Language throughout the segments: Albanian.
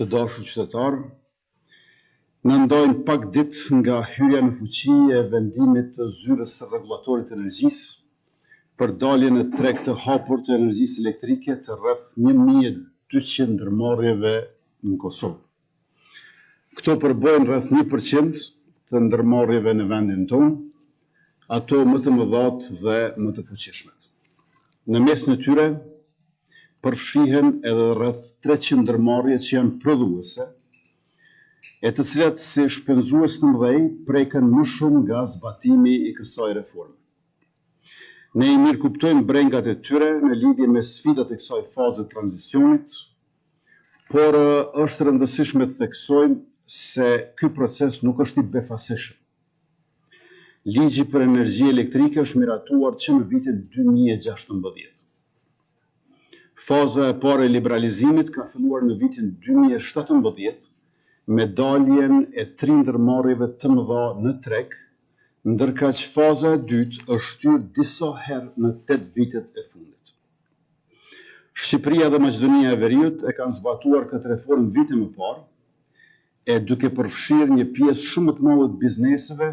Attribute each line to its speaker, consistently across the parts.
Speaker 1: Të dashur qytetar, në ndojnë pak ditë nga hyrja në fuqi e vendimit të zyrës së rregullatorit të energjisë për daljen në treg të hapur të energjisë elektrike të rreth 1200 ndërmarrjeve në Kosovë. Këto përbëjnë rreth 1% të ndërmarrjeve në vendin tonë, ato më të mëdhat dhe më të fuqishmet. Në mes në tyre përfshihen edhe rreth 300 ndërmarrje që janë prodhuese, e të cilat si shpenzues të mëdhej preken më shumë nga zbatimi i kësaj reforme. Ne i mirë kuptojmë brengat e tyre në lidhje me sfidat e kësaj faze të tranzicionit, por është rëndësishme të theksojmë se ky proces nuk është i befasishëm. Ligji për energji elektrike është miratuar që në vitin 2016. Faza e parë e liberalizimit ka filluar në vitin 2017 me daljen e 3 ndërmarrjeve të mëdha në treg, ndërka që faza e dytë është shtyrë disa herë në 8 vitet e fundit. Shqipëria dhe Maqedonia e Veriut e kanë zbatuar këtë reformë vite më parë, e duke përfshirë një pjesë shumë të madhe të bizneseve,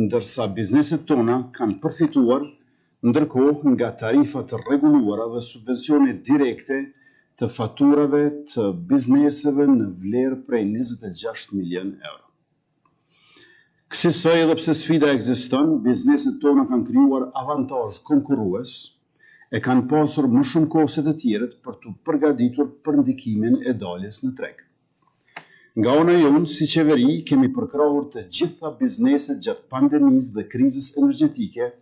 Speaker 1: ndërsa bizneset tona kanë përfituar ndërkohë nga tarifa të rregulluara dhe subvencione direkte të faturave të bizneseve në vlerë prej 26 milion euro. Kësaj edhe pse sfida ekziston, bizneset tona kanë krijuar avantazh konkurrues e kanë pasur më shumë kohë se të tjerët për të përgatitur për ndikimin e daljes në treg. Nga ana jonë, si qeveri, kemi përkrahur të gjitha bizneset gjatë pandemisë dhe krizës energjetike,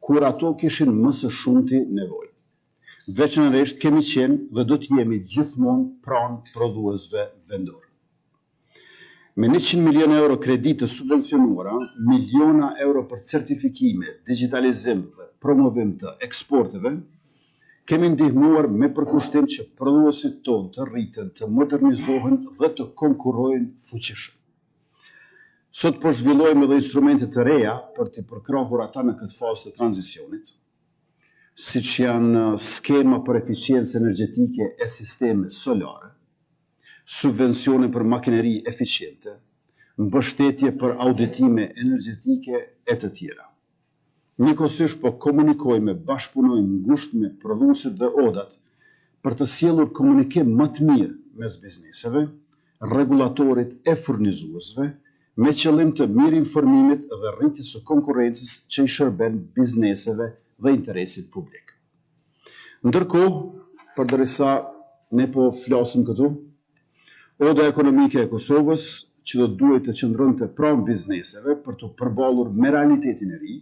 Speaker 1: kur ato kishin më së shumti nevojë. Veçanërisht kemi qenë dhe do të jemi gjithmonë pranë prodhuesve vendor. Me 100 milion euro kredite subvencionuara, miliona euro për certifikime, digitalizim dhe promovim të eksporteve, kemi ndihmuar me përkushtim që prodhuesit tonë të rriten, të modernizohen dhe të konkurrojnë fuqishëm. Sot po zhvillojmë edhe instrumente të reja për të përkrahur ata në këtë fazë të tranzicionit, siç janë skema për eficiencë energjetike e sisteme solare, subvencione për makineri eficiente, mbështetje për auditime energjetike e të tjera. Njëkohësisht po komunikojmë, bashkëpunojmë ngushtë me prodhuesit dhe odat për të sjellur komunikim më të mirë mes bizneseve, rregullatorit e furnizuesve, me qëllim të mirë informimit dhe rritjes së konkurrencës që i shërben bizneseve dhe interesit publik. Ndërkohë, përderisa ne po flasim këtu, Oda ekonomike e Kosovës, që do duhet të qëndronte pranë bizneseve për të përballur me realitetin e ri,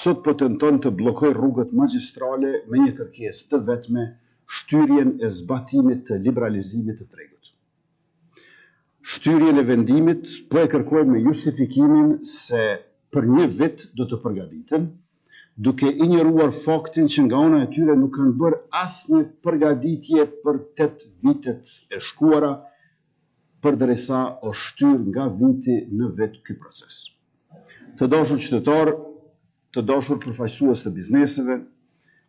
Speaker 1: sot po tenton të bllokojë rrugët magjistrale me një kërkesë të vetme, shtyrjen e zbatimit të liberalizimit të tregut. Shtyrjen e vendimit po e kërkojmë me justifikimin se për një vit do të përgatiten, duke injoruar faktin që nga ana e tyre nuk kanë bërë asnjë përgatitje për 8 vitet e shkuara, përderisa është shtyr nga viti në vit ky proces. Të dashur qytetar, të dashur përfaqësues të bizneseve,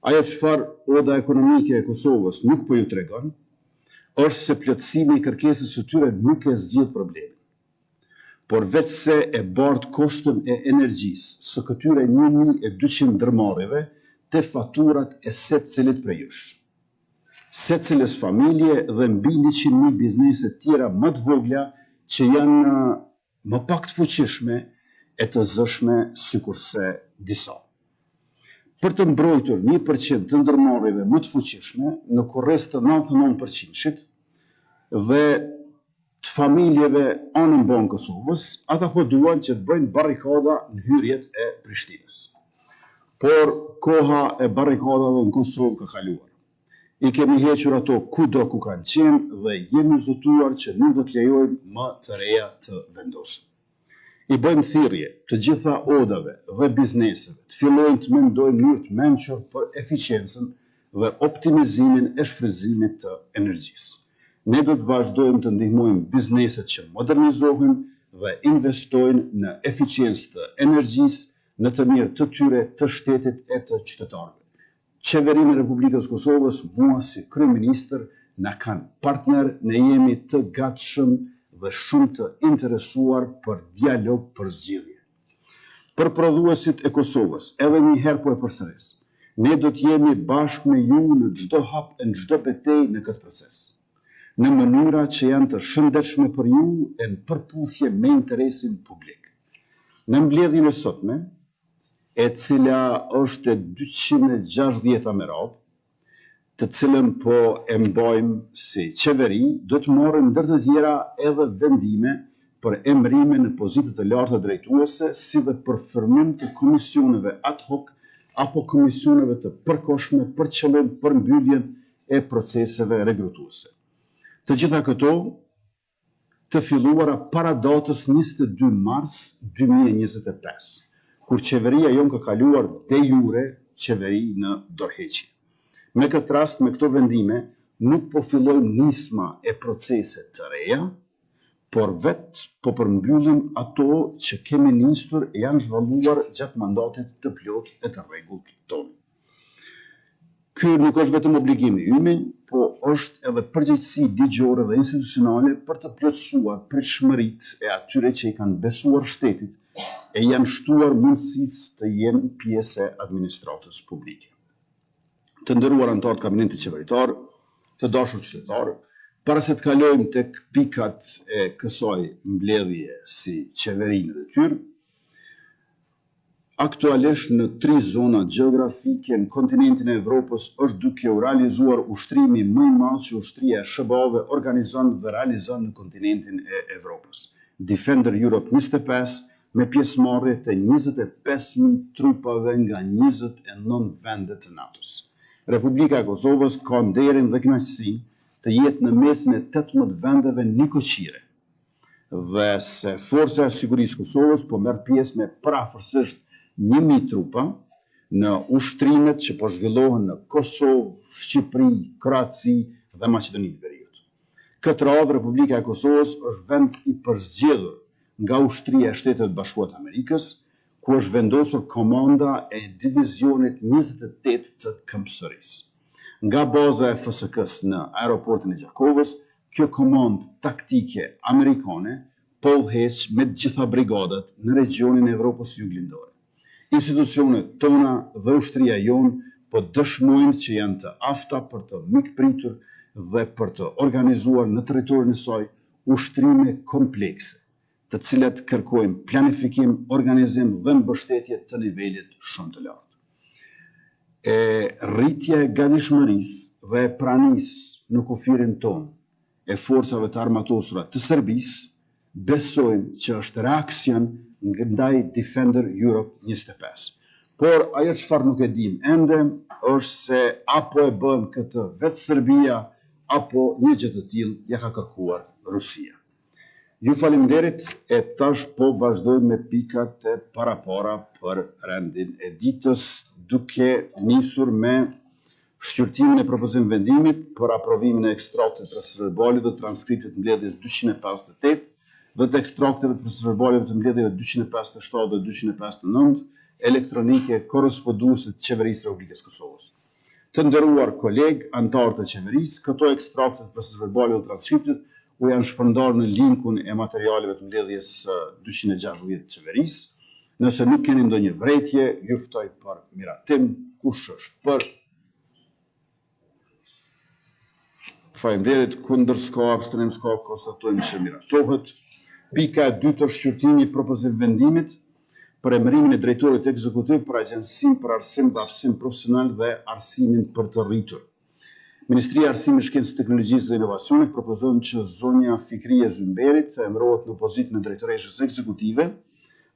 Speaker 1: ajo çfarë Oda ekonomike e Kosovës nuk po ju tregon, është se plotësimi i kërkesës së tyre nuk e zgjidh problemin. Por veç se e bart koston e energjisë së këtyre 1200 ndërmarrjeve te faturat e secilit prej jush. Secilës familje dhe mbi 100.000 biznese tjera më të vogla që janë më pak të fuqishme e të zëshme sikurse disa. Për të mbrojtur 1% të ndërmarrjeve më të fuqishme në kurrez të 99%-shit dhe të familjeve anën banë Kosovës, ata po duan që të bëjnë barrikada në hyrjet e Prishtinës. Por koha e barrikadave në Kosovë ka kaluar. I kemi hequr ato kudo ku kanë qenë dhe jemi zotuar që nuk do të lejojmë më të reja të vendosen. I bëjmë thirrje të gjitha odave dhe bizneseve të fillojnë të mendojnë mënyrë të mençur për eficiencën dhe optimizimin e shfrytëzimit të energjisë. Ne do të vazhdojmë të ndihmojmë bizneset që modernizohen dhe investojnë në eficiencë të energjisë në të mirë të tyre, të shtetit e të qytetarëve. Qeverinë e Republikës Kosovës, mua si kryeministër, na kanë partner, ne jemi të gatshëm dhe shumë të interesuar për dialog për zgjidhje. Për prodhuesit e Kosovës, edhe një herë po e përsëris, ne do të jemi bashkë me ju në çdo hap e në çdo betejë në këtë proces, në mënyra që janë të shëndetshme për ju e në përputhje me interesin publik. Në mbledhjen e sotme, e cila është e 260 me radhë, të cilën po e mbajmë si qeveri, do të morën ndër të tjera edhe vendime për emërime në pozitë të larta drejtuese, si dhe për formim të komisioneve ad hoc apo komisioneve të përkohshme për qëllim përmbylljen e proceseve regrutuese. Të gjitha këto të filluara para datës 22 mars 2025, kur qeveria jonë ka kaluar de jure qeveri në dorëheqje. Me këtë rast, me këto vendime, nuk po fillojmë nisma e procese të reja, por vetë po përmbyllim ato që kemi nisur e janë zhvalluar gjatë mandatit të plot e të rregullt tonë. Ky nuk është vetëm obligimi ynë, po është edhe përgjegjësi ligjore dhe institucionale për të plotësuar pritshmëritë e atyre që i kanë besuar shtetit e janë shtuar mundësisë të jenë pjesë e administratës publike. Të nderuar anëtarë të kabinetit qeveritar, të dashur qytetarë, para se të kalojmë tek pikat e kësaj mbledhje si qeveri në detyrë, aktualisht në 3 zona gjeografike në kontinentin e Evropës është duke u realizuar ushtrimi më i madh që ushtria e SBA-ve organizon dhe realizon në kontinentin e Evropës. Defender Europe 25 me pjesëmarrje të 25.000 trupave nga 29 vende të NATO-s. Republika e Kosovës ka nderin dhe kënaqësinë të jetë në mesin e 18 vendeve nikoqire, dhe se Forca e Sigurisë Kosovës po merr pjesë me parafërsisht 1.000 trupa në ushtrimet që po zhvillohen në Kosovë, Shqipëri, Kroaci dhe Maqedoninë e Veriut. Këtë radhë, Republika e Kosovës është vend i përzgjedhur nga ushtria e Shtetit Bashkuar të Amerikës, ku është vendosur komanda e divizionit 28 të Këmbësërisë. Nga baza e FSK-s në aeroportin e Gjakovës, kjo komandë taktike amerikane po udhëheq me të gjitha brigadat në regionin e Evropës juglindore. Institucionet tona dhe ushtria jonë po dëshmojnë që janë të afta për të mikpritur dhe për të organizuar në territorin e saj ushtrime komplekse, të cilat kërkojnë planifikim, organizim dhe mbështetje të nivelit shumë të lartë. Rritja e gatishmërisë dhe pranisë në kufirin tonë e forcave të armatosura të Serbisë, besojmë që është reaksion ndaj Defender Europe 25. Por ajo çfarë nuk e dim ende është se apo e bën këtë vetë Serbia apo një gjë të tillë ja ka kërkuar Rusia. Ju faleminderit e tash po vazhdojmë me pikat e parapara për rendin e ditës, duke nisur me shqyrtimin e propozim vendimit për aprovimin e ekstraktit procedurale dhe transkriptit mbledhjes 258 dhe të ekstrakteve të procedurale të mbledhjeve 257 dhe 259 elektronike korresponduese të Qeverisë së Republikës Kosovës. Të nderuar kolegë, anëtarë të qeverisë, këto ekstrakte të procedurale dhe transkriptit u janë shpërndarë në linkun e materialeve të mbledhjes 260 të qeverisë. Nëse nuk keni ndonjë vërejtje, ju ftoj për miratim, kush është për. Faleminderit, kundër s'ka, abstenim s'ka, konstatojmë që miratohet. Pika e dytë është shqyrtimi i propozim vendimit për emërimin e drejtorit ekzekutiv për Agjencinë për Arsim dhe Aftësim Profesional dhe Arsimin për të Rritur. Ministria e Arsimit, Shkencës, Teknologjisë dhe Inovacionit propozon që zonja Fikrie Zymberit të emërohet në pozitën e drejtoreshës ekzekutive.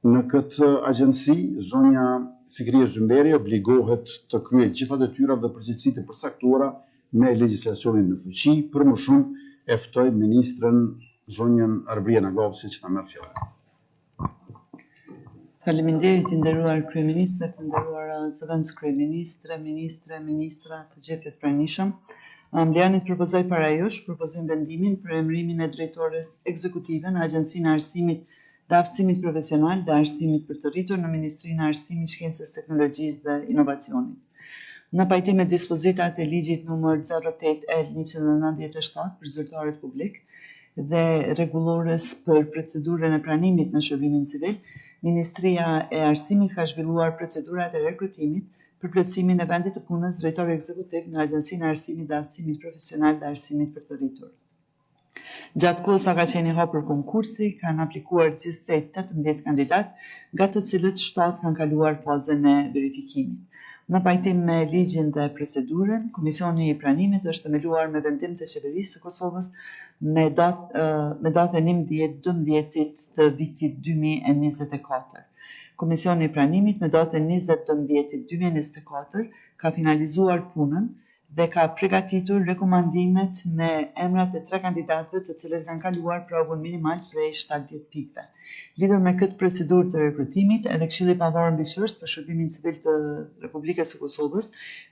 Speaker 1: Në këtë agjenci, zonja Fikrie Zymberi obligohet të kryejë gjitha detyrat dhe përgjegjësitë e përcaktuara me legjislacionin në fuqi. Për më shumë e ftoj ministrën zonjën Arbria Naglavsi që ta merr fjalën.
Speaker 2: Faleminderit, i nderuar kryeministër, të nderuar zëvendës kryeministre, ministra, të gjithë të pranishëm. Mbledhjanit propozoj para jush propozim vendimin për emërimin e drejtores ekzekutive në Agjencinë e Arsimit dhe Aftësimit Profesional dhe Arsimit për të Rritur në Ministrinë e Arsimit, Shkencës, Teknologjisë dhe Inovacionit. Në pajtim me dispozitat e ligjit numër 08L197 për zyrtarët publik dhe rregullores për procedurën e pranimit në shërbimin civil, Ministria e Arsimit ka zhvilluar procedurat e rekrutimit për plotësimin e vendit të punës drejtor ekzekutiv në Agjencinë e Arsimit dhe Aftësimit Profesional dhe Arsimit për të rritur. Gjatë kohës sa ka qenë i hapur konkursi, kanë aplikuar gjithsej 18 kandidat, nga të cilët 7 kanë kaluar fazën e verifikimit. Në pajtim me ligjin dhe procedurën, Komisioni i Pranimit është themeluar me vendim të Qeverisë së Kosovës me datën 11/12 të vitit 2024. Komisioni i Pranimit me datën 20/12/2024 ka finalizuar punën dhe ka përgatitur rekomandimet me emrat e 3 kandidatëve të cilët kanë kaluar provën minimal prej 70 pikëve. Lidhur me këtë procedurë të rekrutimit, edhe Këshilli i Pavarur Mbikëqyrës për Shërbimin Civil të Republikës së Kosovës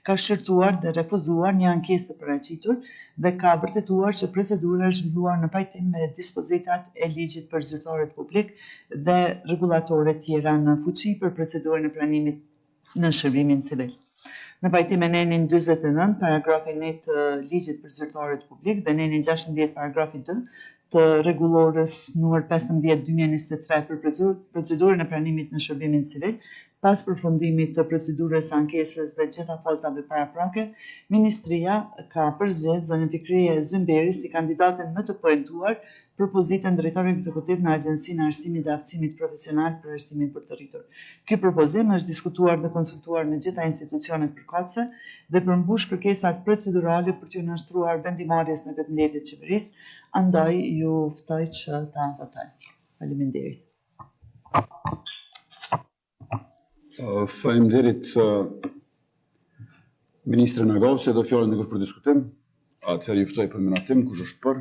Speaker 2: ka shërtuar dhe refuzuar një ankesë të paraqitur dhe ka vërtetuar që procedura është zhvilluar në pajtim me dispozitat e ligjit për zyrtarët publik dhe rregullatore tjera në fuqi për procedurën e pranimit në shërbimin civil. Në pajtim me nenin 49, paragrafi 1 të ligjit për zyrtarët publik dhe nenin 16, paragrafi 2 të rregullores numër 15/2023 për procedurën e pranimit në shërbimin civil, pas përfundimit të procedurës ankesës dhe gjitha fazave paraprake, Ministria ka përzgjedhur zonën Fikrie Zymberi si kandidatën më të poentuar për pozitën drejtor ekzekutiv në Agjencinë e Arsimit dhe Aftësimit Profesional për Arsimin për të rritur. Ky propozim është diskutuar dhe konsultuar në gjitha institucionet përkatëse dhe përmbush kërkesat procedurale për t'ju nënshtruar vendimarrjes në këtë mbledhje të qeverisë, andaj ju ftoj që ta votojnë. Faleminderit.
Speaker 1: Faleminderit Ministrën Agavsi, do fjalën dikush për diskutim. Atëherë ju ftoj për menatim, kush është për?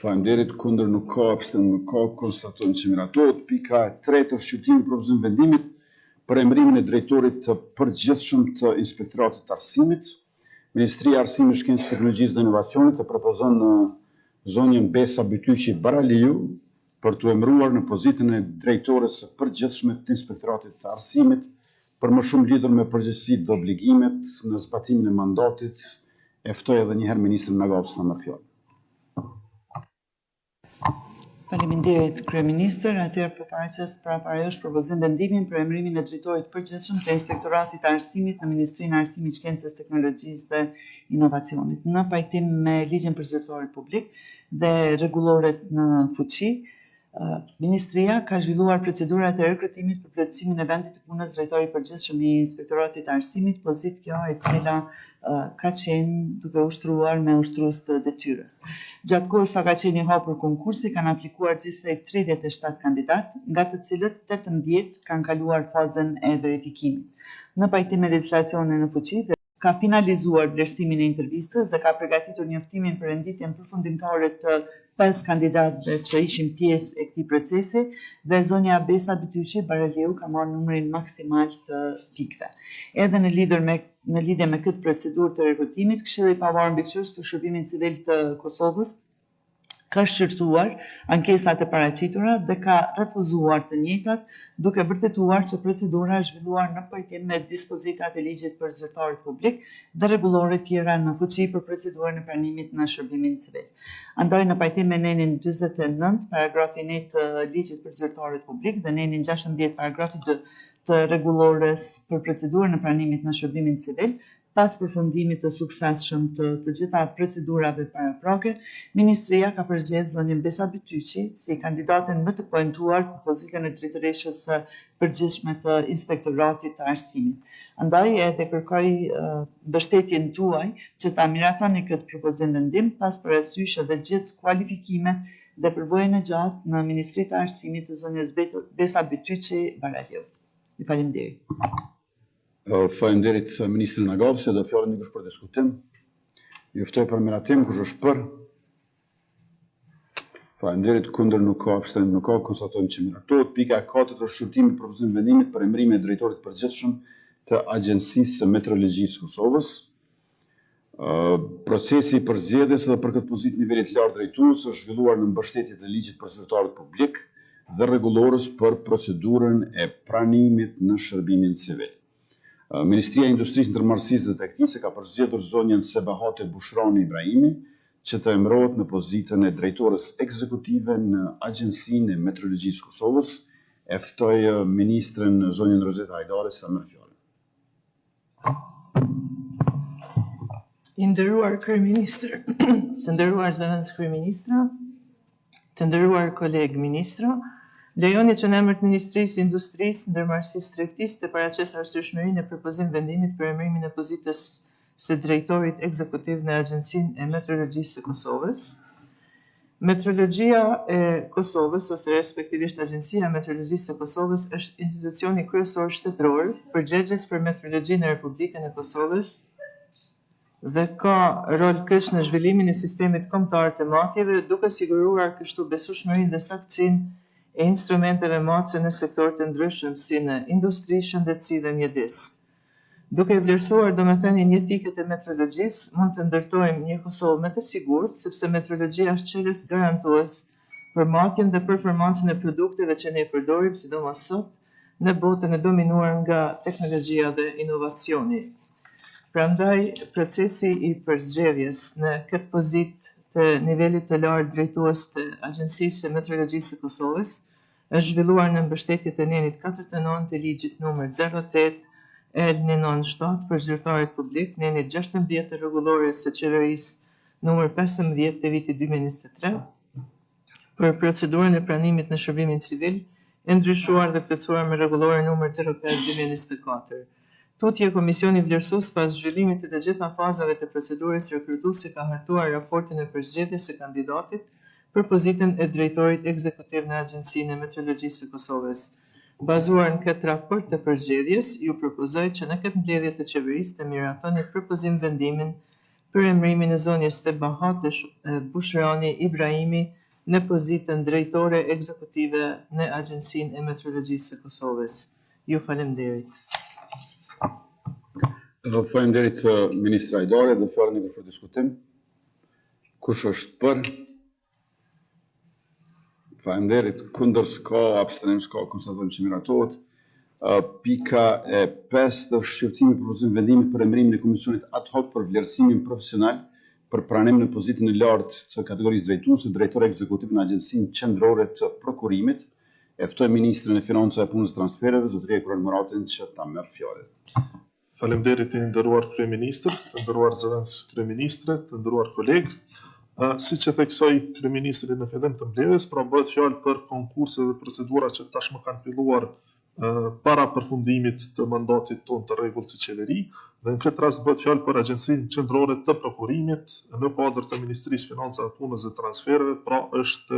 Speaker 1: Faleminderit, kundër nuk ka, abstenim nuk ka, konstatojmë që miratohet. Pika e 3 është shqyrtimi për propozim vendimit për emërimin e drejtorit të përgjithshëm të Inspektoratit të Arsimit. Ministria e Arsimit, Shkencës, Teknologjisë dhe Inovacionit e propozon në zonjën Besa Bytyqi Baraliu për të emëruar në pozitën e drejtores së përgjithshme të Inspektoratit të Arsimit për më shumë lidhur me përgjegjësitë dhe obligimet në zbatimin e mandatit. E ftoj edhe një herë ministrin Nagavs në marrë fjalë.
Speaker 2: Faleminderit Kryeministër, atëherë përparaqes para jush propozim vendimin për emërimin e drejtorit përgjithshëm të Inspektoratit të Arsimit në Ministrinë e Arsimit, Shkencës, Teknologjisë dhe Inovacionit. Në pajtim me ligjin për zyrtarët publik dhe rregulloret në fuqi, Ministria ka zhvilluar procedurat e rekrutimit për plotësimin e vendit të punës drejtori i përgjithshëm i Inspektoratit të Arsimit, pozitë kjo e cila ka qenë duke ushtruar me ushtrues të detyrës. Gjatë kohës sa ka qenë i hapur konkursi, kanë aplikuar gjithsej 37 kandidat, nga të cilët 18 kanë kaluar fazën e verifikimit. Në pajtim me legjislacionin në fuqi, ka finalizuar vlerësimin e intervistës dhe ka përgatitur njoftimin për renditjen përfundimtare të 5 kandidatëve që ishin pjesë e këtij procesi dhe zonja Besa Bytyqi Baraliu ka marrë numrin maksimal të pikëve. Edhe në lidhje me këtë procedurë të rekrutimit, Këshilli i Pavarur Mbikëqyrës për Shërbimin Civil të Kosovës ka shqyrtuar ankesat e paraqitura dhe ka refuzuar të njëjtat, duke vërtetuar që procedura është zhvilluar në pajtim me dispozitat e ligjit për zyrtarët publik dhe rregullore tjera në fuqi për procedurën e pranimit në shërbimin civil. Andaj në pajtim me nenin 49, paragrafi 1 të ligjit për zyrtarët publik dhe nenin 16, paragrafi 2 të rregullores për procedurën e pranimit në shërbimin civil, pas përfundimit të suksesshëm të gjitha procedurave paraprake, Ministria ka përzgjedhur zonjën Besa Bytyqi si kandidatën më të poentuar për pozitën e drejtoreshës së përgjithshme të Inspektoratit të Arsimit. Andaj edhe kërkoj mbështetjen tuaj që ta miratoni këtë propozim vendim, pas parasysh edhe gjithë kualifikimet dhe përvojën e gjatë në Ministrinë e Arsimit të zonjës Besa Bytyqi Baraliu. Ju faleminderit.
Speaker 1: Faleminderit Ministrin Nagavsi, do fjalën dikush për diskutim. Ju ftoj për menatim, kush është për? Faleminderit, kundër nuk ka, abstenim nuk ka, konstatojmë që miratohet. Pika e 4 është shqyrtimi për propozim vendimit për emërimin e drejtorit përgjithshëm të Agjencisë së Meteorologjisë së Kosovës. Procesi i përzgjedhjes edhe për këtë pozitë nivelit lartë drejtues është zhvilluar në mbështetje të ligjit për zyrtarët publik dhe rregullores për procedurën e pranimit në shërbimin civil. Ministria e Industrisë, Ndërmarrësisë dhe Teknikës ka përzgjedhur zonjën Sebahate Bushrani Ibrahimi që të emërohet në pozitën e drejtores ekzekutive në Agjencinë e Meteorologjisë Kosovës. E ftoj ministrën zonjën Rozeta Hajdare sa merr fjalën.
Speaker 3: I nderuar kryeministër, të nderuar zëvendës kryeministra, të nderuar kolegë ministra, lejoni që në emër të Ministrisë Industrisë, Ndërmarrësisë Tregtisë të paraqes arsyeshmërinë e propozim vendimit për emërimin e pozitës së drejtorit ekzekutiv në Agjencinë e Meteorologjisë së Kosovës. Meteorologjia e Kosovës, ose respektivisht Agjencia e Meteorologjisë së Kosovës, është institucioni kryesor shtetëror përgjegjës për meteorologjinë në Republikën e Kosovës dhe ka rol kyç në zhvillimin e sistemit kombëtar të matjeve, duke siguruar kështu besueshmërinë dhe saktësinë e instrumenteve matëse në sektor të ndryshëm si në industri, shëndetësi dhe mjedis. Duke vlerësuar domethënien jetike të meteorologjisë, mund të ndërtojmë një Kosovë më të sigurt, sepse meteorologjia është çelës garantues për matjen dhe performancën e produkteve që ne përdorim, sidomos sot, në botën e dominuar nga teknologjia dhe inovacioni. Prandaj, procesi i përzgjedhjes në këtë pozitë të nivelit të lartë drejtues të Agjencisë së Meteorologjisë së Kosovës është zhvilluar në mbështetje të nenit 49 të ligjit numër 08 L997 për zyrtarit publik, nenit 16 të rregullores së qeverisë numër 15 të vitit 2023 për procedurën e pranimit në shërbimin civil, e ndryshuar dhe plotësuar me rregullore numër 05/2024. Tutje Komisioni Vlerësues pas zhvillimit të të gjitha fazave të procedurës rekrutuese ka hartuar raportin e përzgjedhjes së kandidatit për pozitën e drejtorit ekzekutiv në Agjencinë e Meteorologjisë së Kosovës. Bazuar në këtë raport të përzgjedhjes, ju propozoj që në këtë mbledhje të qeverisë të miratoni propozim vendimin për emërimin e zonjës Sebahate Bushrani Ibrahimi në pozitën drejtore ekzekutive në Agjencinë e Meteorologjisë së Kosovës. Ju falemnderit.
Speaker 1: Faleminderit ministra Hajdare dhe fjalën e për diskutim. Kush është për? Faleminderit. Kundër s'ka, abstenim s'ka, konstatojmë që miratohet. Pika e 5 është shqyrtimi për propozim vendimit për emërimin e komisionit ad hoc për vlerësimin profesional për pranim në pozitën e lartë të kategorisë drejtuese, drejtor ekzekutiv në Agjencinë Qendrore të Prokurimit. E ftoj ministrin e Financave, Punës dhe Transfereve, zotëria Kuran Muratin, që ta merr fjalën.
Speaker 4: Faleminderit të nderuar kryeministër, të nderuar zëvendës kryeministre, të nderuar kolegë. Siç e theksoi kryeministri në fillim të mbledhjes, pra bëhet fjalë për konkurse dhe procedura që tashmë kanë filluar para përfundimit të mandatit tonë të rregullt si qeveri, dhe në këtë rast bëhet fjalë për Agjencinë Qendrore të Prokurimit në kuadër të Ministrisë Financave, Punës dhe Transfereve, pra është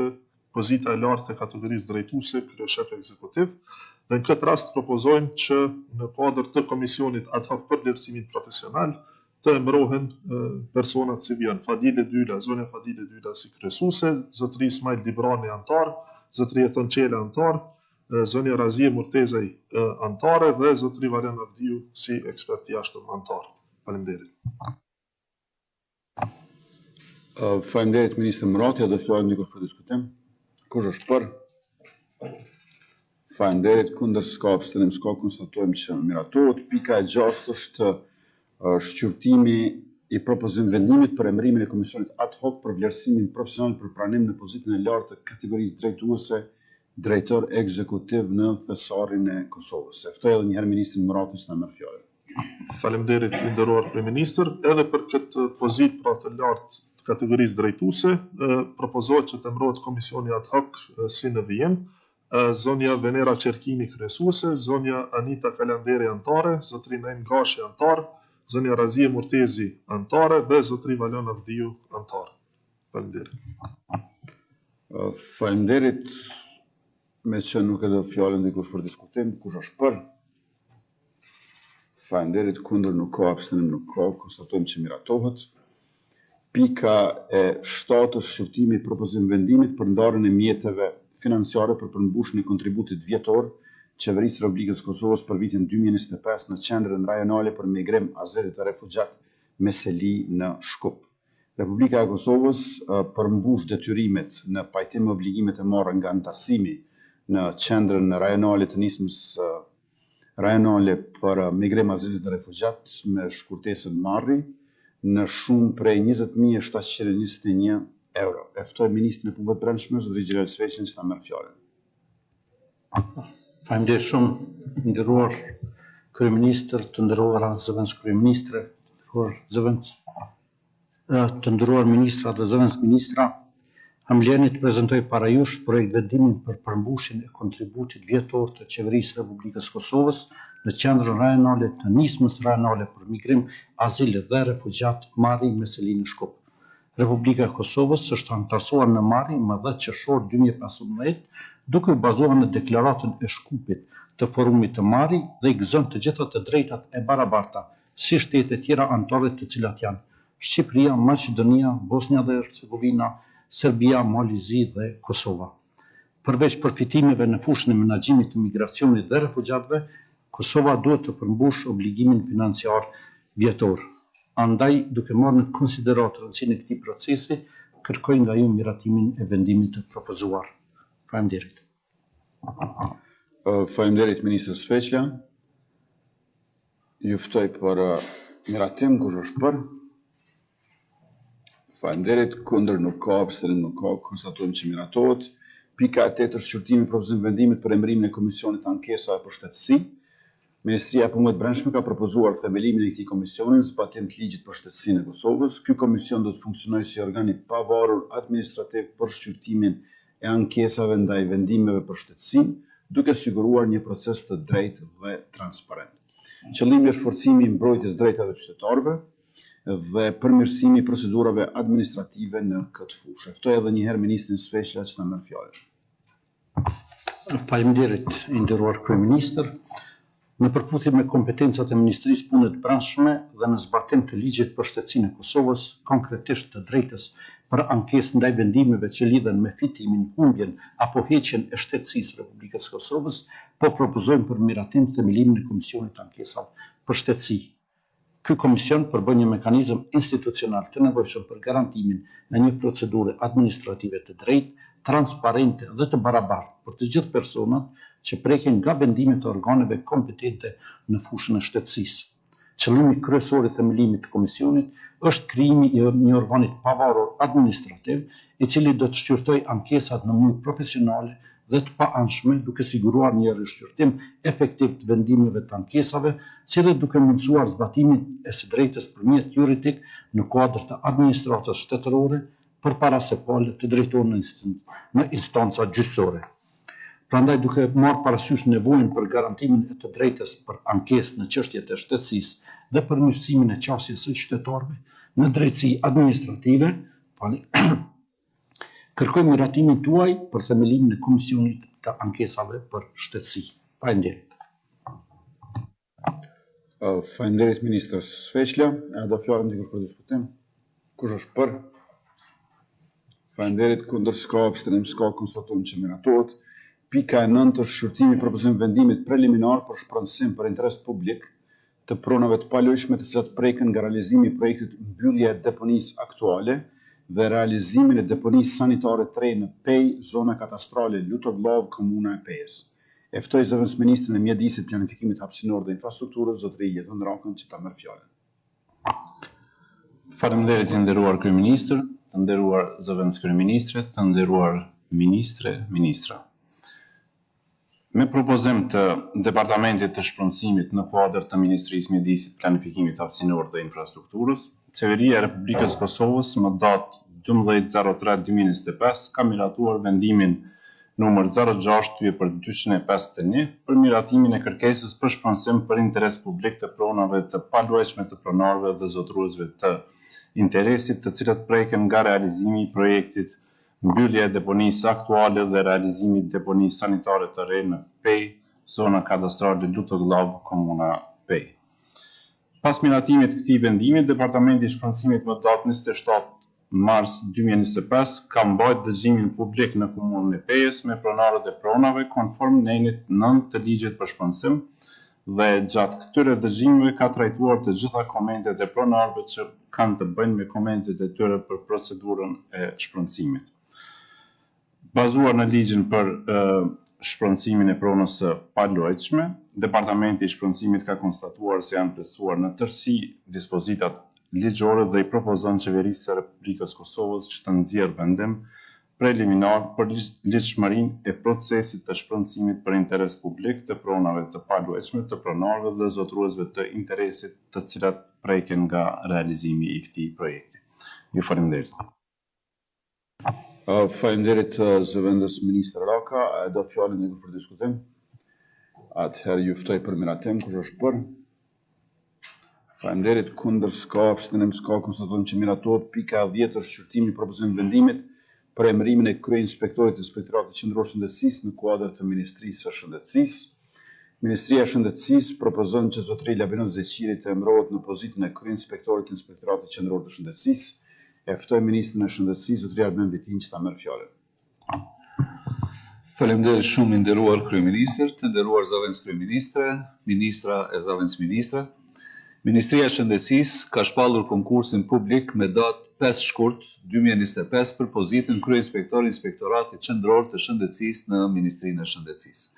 Speaker 4: pozita e lartë e kategorisë drejtuese, kryeshef ekzekutiv. Dhe në këtë rast propozojmë që në kuadër të komisionit ad hoc për vlerësimin profesional të emërohen personat si vjen: Fadile Dyla, zonja Fadile Dyla si kryesuese, zotëri Ismail Dibrani antar, zotëri Eton Qela antar, zonja Razie Murtezaj antare dhe zotëri Varian Avdiu si ekspert jashtëm antar. Faleminderit.
Speaker 1: Faleminderit ministër Murati, dhe fjalën dikush për diskutim. Kush është për? Faleminderit. Kundër s'ka, abstenim s'ka, konstatojmë që miratohet. Pika e 6 është shqyrtimi i propozim vendimit për emërimin e komisionit ad hoc për vlerësimin profesional për pranim në pozitën e lartë të kategorisë drejtuese, drejtor ekzekutiv në thesarin e Kosovës. E ftoj edhe një herë ministrin Muratin që ta merr fjalën.
Speaker 4: Faleminderit të nderuar kryeministër, edhe për këtë pozitë pra të lartë të kategorisë drejtuese, propozohet që të emërohet komisioni ad hoc si në vijim: zonja Venera Qerkini kryesuese, zonja Anita Kalanderi antare, zotëri Naim Gashi antar, zonja Razie Murtezi antare dhe zotëri Valian Avdiu antar. Faleminderit.
Speaker 1: Faleminderit. Me që nuk e do fjalën dikush për diskutim, kush është për? Faleminderit. Kundër nuk ka, abstenim nuk ka, konstatojmë që miratohet. Pika e 7 është shqyrtimi i propozim vendimit për ndarjen e mjeteve financiare për përmbushjen e kontributit vjetor Qeverisë Republikës Kosovës për vitin 2025 në qendrën rajonale për migrim, azerit dhe refugjat Meseli në Shkup. Republika e Kosovës përmbush detyrimet në pajtim me obligimet e marrë nga antarësimi në qendrën rajonale të nismës rajonale për migrim, azilit dhe refugjat me shkurtesën Marri në shumë prej 20.721 euro. E ftoj Ministrin e Punëve të Brendshme, Zotëri Xhelal Sveqlin, që ta merr fjalën.
Speaker 5: Faleminderit shumë, nderuar kryeministër, të nderuara zëvendës kryeministre, të nderuar ministra dhe zëvendës ministra, Hamleni të prezentoj para jush projekt vendimin për përmbushjen e kontributit vjetor të Qeverisë Republikës Kosovës në qendrën rajonale të nismës rajonale për migrim, azil dhe refugjat Marri me Selinë Shkup. Republika e Kosovës është anëtarësuar në Marri më 10 qershor 2015, duke u bazuar në deklaratën e Shkupit të forumit të Marri dhe i gëzon të gjitha të drejtat e barabarta, si shtetet tjera anëtare të cilat janë Shqipëria, Maqedonia, Bosnia dhe Hercegovina, Serbia, Malizi dhe Kosova. Përveç përfitimeve në fushën e menaxhimit të migracionit dhe refugjatëve, Kosova duhet të përmbush obligimin financiar vjetor. Andaj, duke marrë në konsideratë rëndësinë e këtij procesi, kërkoj nga ju miratimin e vendimit të propozuar. Faleminderit.
Speaker 1: Faleminderit Ministër Sveqla. Ju ftoj për miratim, kush është për? Faleminderit, kundër nuk ka, abstenim nuk ka, konstatojmë që miratohet. Pika 8 është shqyrtimi propozim vendimit për emërimin e Komisionit të Ankesave për Shtetësi. Ministria e Punëve të Brendshme ka propozuar themelimin e këtij komisioni në zbatim të ligjit për shtetësinë e Kosovës. Ky komision do të funksionojë si organ i pavarur administrativ për shqyrtimin e ankesave ndaj vendimeve për shtetësinë, duke siguruar një proces të drejtë dhe transparent. Qëllimi është forcimi i mbrojtjes drejtave të qytetarëve dhe përmirësimi i procedurave administrative në këtë fushë. Ftoj edhe një herë Ministrin Sveqla që ta merr fjalën.
Speaker 5: Faleminderit, i nderuar kryeministër. Në përputhje me kompetencat e Ministrisë Punëve të Brendshme dhe në zbatim të ligjit për shtetësinë e Kosovës, konkretisht të drejtës për ankesë ndaj vendimeve që lidhen me fitimin, humbjen apo heqjen e shtetësisë së Republikës së Kosovës, po propozojmë për miratim themelimin e Komisionit të Ankesave për Shtetësi. Ky komision përbën një mekanizëm institucional të nevojshëm për garantimin e një procedure administrative të drejtë, transparente dhe të barabartë për të gjithë personat që preken nga vendimet të organeve kompetente në fushën e shtetësisë. Qëllimi kryesor i themelimit të komisionit është krijimi i një organi pavarur administrativ, i cili do të shqyrtojë ankesat në mënyrë profesionale dhe të paanshme, duke siguruar një rishqyrtim efektiv të vendimeve të ankesave, si dhe duke mundësuar zbatimin e së drejtës përmjet juridik në kuadër të administratës shtetërore, përpara se palët të drejtohen në instanca gjyqësore. Prandaj, duke marrë parasysh nevojën për garantimin e të drejtës për ankesë në çështjet e shtetësisë dhe përmirësimin e qasjes së qytetarëve në drejtësi administrative, kërkoj miratimin tuaj për themelimin e Komisionit të Ankesave për Shtetësi. Faleminderit.
Speaker 1: Faleminderit Ministër Sveqla. A do fjalën dikush për diskutim? Kush është për? Faleminderit, kundër s'ka, abstenim s'ka, konstatojmë që miratohet. Pika 9 është shqyrtimi propozim vendimit preliminar për shpronësim për interes publik të pronave të palojshme të cilat preken nga realizimi i projektit mbyllje e deponisë aktuale dhe realizimin e deponisë sanitare 3 në Pej, zona katastrale Lutogllav, komuna e Pejës. E ftoj zëvendës ministrin e mjedisit, planifikimit hapësinor dhe infrastrukturës, zotëri Jeton Rakën, që ta merr fjalën.
Speaker 6: Faleminderit, i nderuar kryeministër, të nderuar zëvendës kryeministre, të nderuar ministra. Me propozim të Departamentit të Shpronësimit në kuadër të Ministrisë Mjedisit, Planifikimit Hapësinor dhe Infrastrukturës, Qeveria e Republikës Kosovës më datë 12/03/2025 ka miratuar vendimin numër 06/251 për miratimin e kërkesës për shpronësim për interes publik të pronave të paluajtshme të pronarëve dhe zotëruesve të interesit, të cilat preken nga realizimi i projektit mbyllje e deponisë aktuale dhe realizimi i deponisë sanitare të re në Pej, zona kadastrale Lutogllav, komuna Pej. Pas miratimit të këtij vendimi, Departamenti i Shpronësimit më datë 27 mars 2025 ka mbajtur dëgjimin publik në komunën e Pejës me pronarët e pronave konform nenit 9 të ligjit për shpronësim dhe gjatë këtyre dëgjimeve ka trajtuar të gjitha komentet e pronarëve që kanë të bëjnë me komentet e tyre për procedurën e shpronësimit. Bazuar në ligjin për shpronësimin e pronës së paluajtshme. Departamenti i shpronësimit ka konstatuar se janë plotësuar në tërësi dispozitat ligjore dhe i propozon Qeverisë së Republikës Kosovës që të nxjerrë vendim preliminar për ligjshmërinë e procesit të shpronësimit për interes publik të pronave të paluajtshme të pronarëve dhe zotëruesve të interesit, të cilat preken nga realizimi i këtij projekti. Ju faleminderit.
Speaker 1: Faleminderit zëvendës Ministër Raka, a do fjalën e për diskutim? Atëherë ju ftoj për miratim, kush është për? Faleminderit, kundër s'ka, abstenim s'ka, konstatojmë që miratohet. Pika 10 është shqyrtimi i propozimit vendimit për emërimin e kryeinspektorit të Inspektoratit Qendror Shëndetësisë në kuadër të Ministrisë së Shëndetësisë. Ministria e Shëndetësisë propozon që zotëri Labinot Zeqiri të emërohet në pozitën e kryeinspektorit të Inspektoratit Qendror të Shëndetësisë. E ftoj Ministrin e Shëndetësisë, zotëri Arben Vitin, që ta merr fjalën.
Speaker 7: Faleminderit shumë i nderuar kryeministër, të nderuar zëvendës kryeministre, ministra e zëvendës ministra. Ministria e Shëndetësisë ka shpallur konkursin publik me datë 5 shkurt 2025 për pozitën kryeinspektor Inspektoratit Qendror të Shëndetësisë në Ministrinë e Shëndetësisë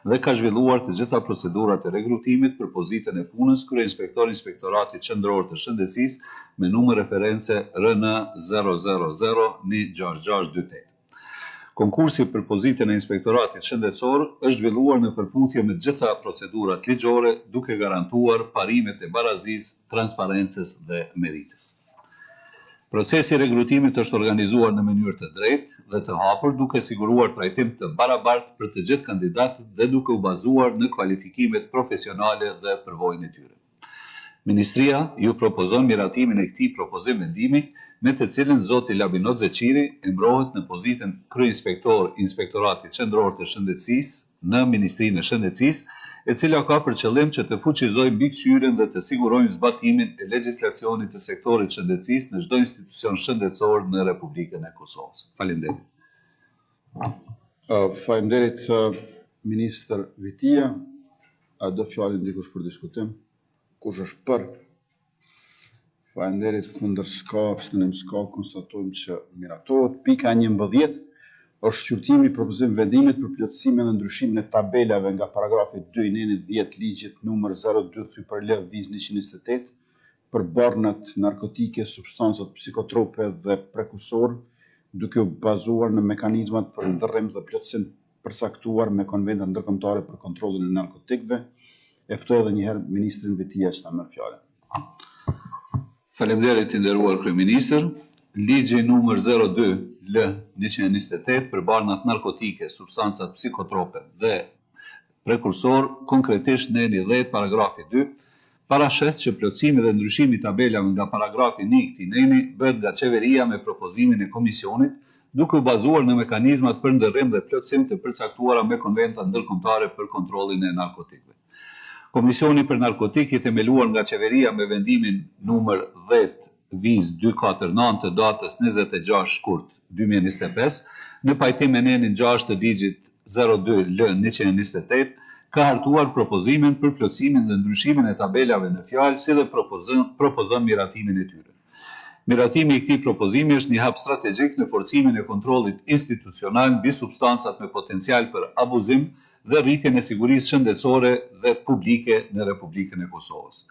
Speaker 7: dhe ka zhvilluar të gjitha procedurat e rekrutimit për pozitën e punës kryeinspektor Inspektoratit Qendror të Shëndetësisë me numër reference RN 000-16628. Konkursi për pozitën e Inspektoratit Shëndetësor është zhvilluar në përputhje me të gjitha procedurat ligjore, duke garantuar parimet e barazisë, transparencës dhe meritës. Procesi i rekrutimit është organizuar në mënyrë të drejtë dhe të hapur, duke siguruar trajtim të barabartë për të gjithë kandidatët dhe duke u bazuar në kvalifikimet profesionale dhe përvojën e tyre. Ministria ju propozon miratimin e këtij propozim vendimi, me të cilin zoti Labinot Zeqiri emërohet në pozitën kryeinspektor Inspektoratit Qendror të Shëndetësisë në Ministrinë e Shëndetësisë, e cila ka për qëllim që të fuqizojë mbikëqyrjen dhe të sigurojë zbatimin e legjislacionit të sektorit shëndetësisë në çdo institucion shëndetësor në Republikën e Kosovës. Faleminderit.
Speaker 1: Faleminderit Ministër Vitia. A do fjalën dikush për diskutim? Kush është për? Faleminderit, kundër s'ka, abstenim s'ka, konstatojmë që miratohet. Pika 11 është shqyrtimi i propozimit vendimit për plotësimin dhe ndryshimin e tabelave nga paragrafi 2 i nënit 10 ligjit numër 02/L viz 128 për barnat narkotike, substancat psikotrope dhe prekursor, duke u bazuar në mekanizmat për ndërrim dhe plotësim përcaktuar me konventat ndërkombëtare për kontrollin e narkotikëve. E ftoj edhe një herë ministrin Vitia që ta merr fjalën.
Speaker 7: Faleminderit i nderuar kryeministër. Ligji numër 02/L128 për barnat narkotike, substancat psikotrope dhe prekursor, konkretisht në nëni 10 paragrafi 2, parashet që plotësimi dhe ndryshimi i tabelave nga paragrafi 1 i këtij nëni bëhet nga qeveria me propozimin e komisionit, duke u bazuar në mekanizmat për ndërrim dhe plotësim të përcaktuara me konventat ndërkombëtare për kontrollin e narkotikëve. Komisioni për narkotik i themeluar nga qeveria me vendimin numër 10 viz 249 të datës 26 shkurt 2025, në pajtim me nënin 6 të ligjit 02/L128, ka hartuar propozimin për plotësimin dhe ndryshimin e tabelave në fjalë, si dhe propozon miratimin e tyre. Miratimi i këtij propozimi është një hap strategjik në forcimin e kontrollit institucional mbi substancat me potencial për abuzim dhe rritjen e sigurisë shëndetësore dhe publike në Republikën e Kosovës.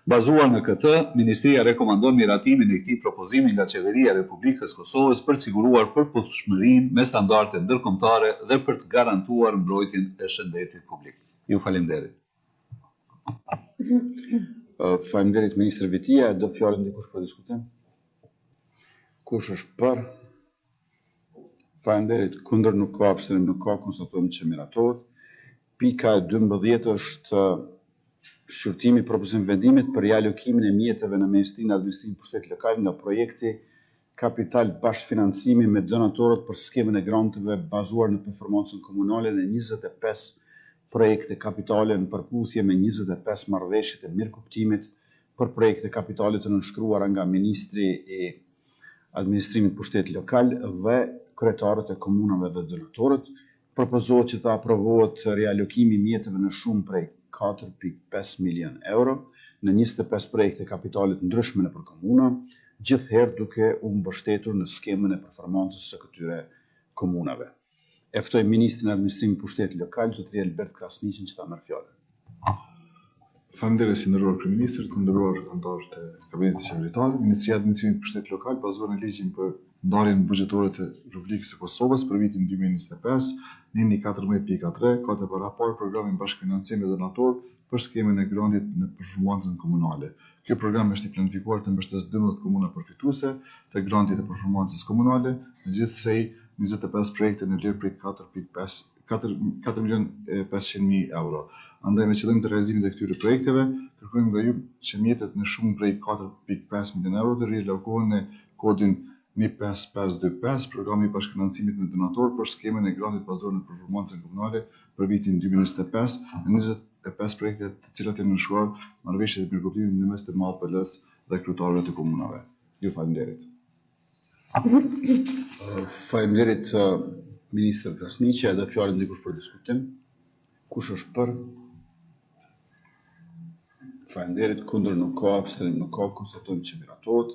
Speaker 7: Bazuar në këtë, Ministria rekomandon miratimin e këtij propozimi nga Qeveria e Republikës Kosovës për të siguruar përputhshmërinë me standarde ndërkombëtare dhe për të garantuar mbrojtjen e shëndetit publik. Ju faleminderit.
Speaker 1: Faleminderit Ministër Vitia, do fjalën dikush për diskutim? Kush është për? Faleminderit, kundër nuk ka, abstenim nuk ka, konstatojmë që miratohet. Pika 12 është shqyrtimi i propozimit vendimit për rialokimin e mjeteve në Ministrinë e Administrimit Pushtetit Lokal nga projekti Kapital Bashkëfinancimi me donatorët për skemën e granteve bazuar në performancën komunale dhe 25 projekte kapitale në përputhje me 25 marrëveshje të mirëkuptimit për projekte kapitale të nënshkruara nga Ministri i Administrimit Pushtetit Lokal dhe kryetarët e komunave dhe donatorët. Propozohet që të aprovohet rialokimi i mjeteve në shumë prej 4.5 milion euro në 25 projekte kapitale të ndryshme nëpër komuna, gjithherë duke u mbështetur në skemën e performancës së këtyre komunave. E ftoj Ministrin e Administrimit Pushtetit Lokal, zotëri Albert Krasniqin, që ta merr fjalën.
Speaker 8: Faleminderit, nderuar kryeministër, të nderuar anëtarë të Kabinetit Qeveritar. Ministria e Administrimit Pushtetit Lokal bazohet në ligjin për ndarjen buxhetore të Republikës së Kosovës për vitin 2025, në 14.3, ka të parapar programin bashkëfinancim me donator për skemën e grantit në performancën komunale. Ky program është i planifikuar të mbështesë 12 komuna përfituese të grantit të performancës komunale, megjithëse 25 projekte në vlerë prej 4.500.000 euro. Andaj me qëllim të realizimit të këtyre projekteve, kërkojmë nga ju që mjetet në shumë prej 4.5 milion euro të rialokohen në kodin 15525, programi i bashkëfinancimit me donator për skemën e grantit bazor në performancën komunale për vitin 2025, në 25 projekte të cilat janë nënshuar marrëveshje të mirëkuptimit në mes të MAPL-s dhe kryetarëve të komunave. Ju faleminderit.
Speaker 1: Faleminderit Ministër Krasniqi, edhe fjalën dikush për diskutim. Kush është për? Faleminderit, kundër nuk ka, abstenim nuk ka, konstatojmë që miratohet.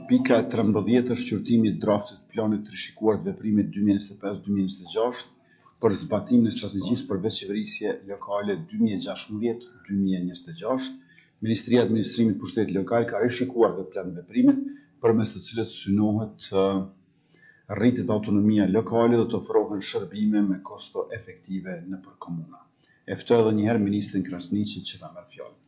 Speaker 1: Pika 13 është shqyrtimi i draftit të planit të rishikuar të veprimit 2025-2026 për zbatimin e strategjisë për veçqeverisje lokale 2016-2026. Ministria e Administrimit Pushtetit Lokal ka rishikuar këtë plan të veprimit, përmes të cilët synohet rritet autonomia lokale dhe të ofrohen shërbime me kosto efektive nëpër komuna. E ftoj edhe një herë Ministrin Krasniqi që ta merr fjalën.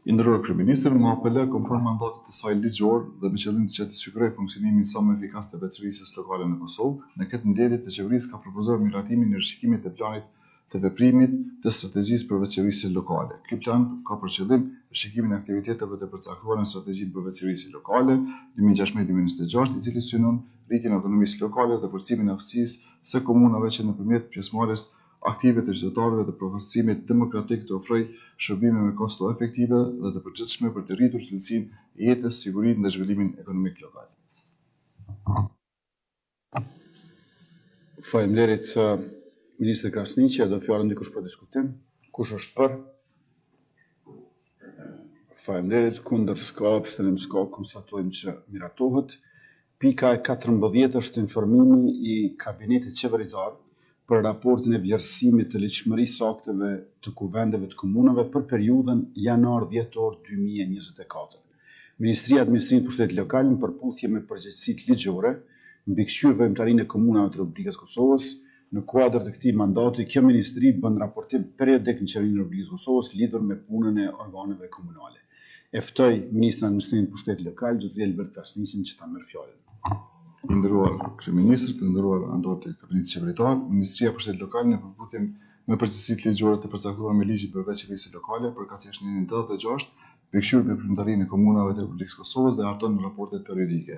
Speaker 8: I nderuar kryeministër, MAPL konform mandatit të saj ligjor dhe me qëllim që të sigurojë funksionimin sa më efikas të veçqeverisjes lokale në Kosovë, në këtë ndjedhje të qeverisë ka propozuar miratimin e rishikimit të planit të veprimit të strategjisë për veçqeverisje lokale. Ky plan ka për qëllim rishikimin e aktiviteteve të përcaktuara në strategjinë për veçqeverisje lokale 2016-2026, i cili synon rritjen e autonomisë lokale dhe forcimin e aftësisë së komunave që nëpërmjet pjesëmarrjes aktive të qytetarëve dhe përfaqësimit demokratik të ofroj shërbime me kosto efektive dhe të përgjithshme për të rritur cilësinë e jetës, sigurinë dhe zhvillimin ekonomik lokal.
Speaker 1: Faleminderit Ministër Krasniqi, edhe fjalën dikush për diskutim. Kush është për? Faleminderit, kundër s'ka, abstenim s'ka, konstatojmë që miratohet. Pika e 14 është informimi i Kabinetit Qeveritar për raportin e vlerësimit të ligjshmërisë së akteve të kuvendeve të komunave për periudhën janar-dhjetor 2024. Ministria e Administrimit Pushtetit Lokal në përputhje me përgjegjësitë ligjore, mbikëqyr veprimtarinë e komunave të Republikës Kosovës, në kuadër të këtij mandati, kjo ministri bën raportim periodik në qeverinë e Republikës Kosovës lidhur me punën e organeve komunale. E ftoj Ministrin e Administrimit Pushtetit Lokal, zotëri Albert Krasniqin, që ta merr fjalën.
Speaker 8: I nderuar kryeministër, të nderuar anëtarë të Kabinetit Qeveritar, Ministria e Pushtetit Lokal në përputhje me përgjegjësitë ligjore të përcaktuara me ligjin për veçqeverisje lokale përkatësisht në 86, mbikëqyr veprimtarinë e komunave të Republikës Kosovës dhe harton raportet periodike.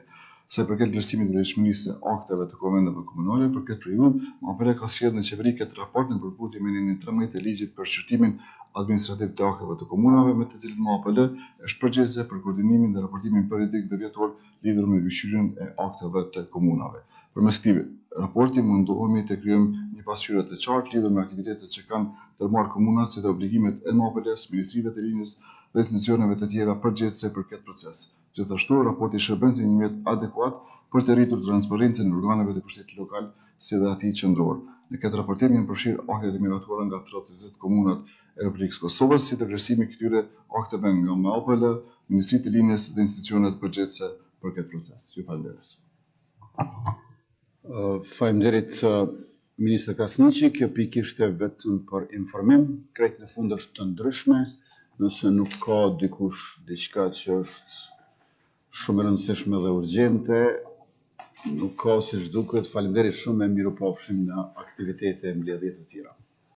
Speaker 8: Sa i përket vlerësimit të ligjshmërisë së akteve të kuvendeve komunale për këtë periudhë, MAPL ka sjellë në qeveri këtë raport në përputhje me ninin 13 të ligjit për shqyrtimin administrativ të akteve të komunave, me të cilët MAPL është përgjegjëse për koordinimin dhe raportimin periodik dhe vjetor lidhur me mbikëqyrjen e akteve të komunave. Përmes këtij raporti mundohemi të krijojmë një pasqyrë të qartë lidhur me aktivitetet që kanë ndërmarrë komunat si dhe obligimet e MAPL-s, ministrive të linjës dhe institucioneve të tjera përgjegjëse për këtë proces. Gjithashtu, raporti shërben si një mjet adekuat për të rritur transparencën në organeve të pushtetit lokal si dhe atij qendror. Në këtë raportim janë përfshirë aktet e miratuara nga 38 komunat e Republikës Kosovës, si dhe vlerësimi këtyre akteve nga MAPL, Ministritë të Linjës dhe institucionet përgjegjëse për këtë proces. Ju falenderoj.
Speaker 1: Faleminderit Ministër Krasniqi, kjo pikë ishte vetëm për informim, krejt në fund është të ndryshme, nëse nuk ka dikush diçka që është shumë e rëndësishme dhe urgjente, nuk ka siç duket. Faleminderit shumë, e mirupafshim në aktivitete mbledhje të tjera.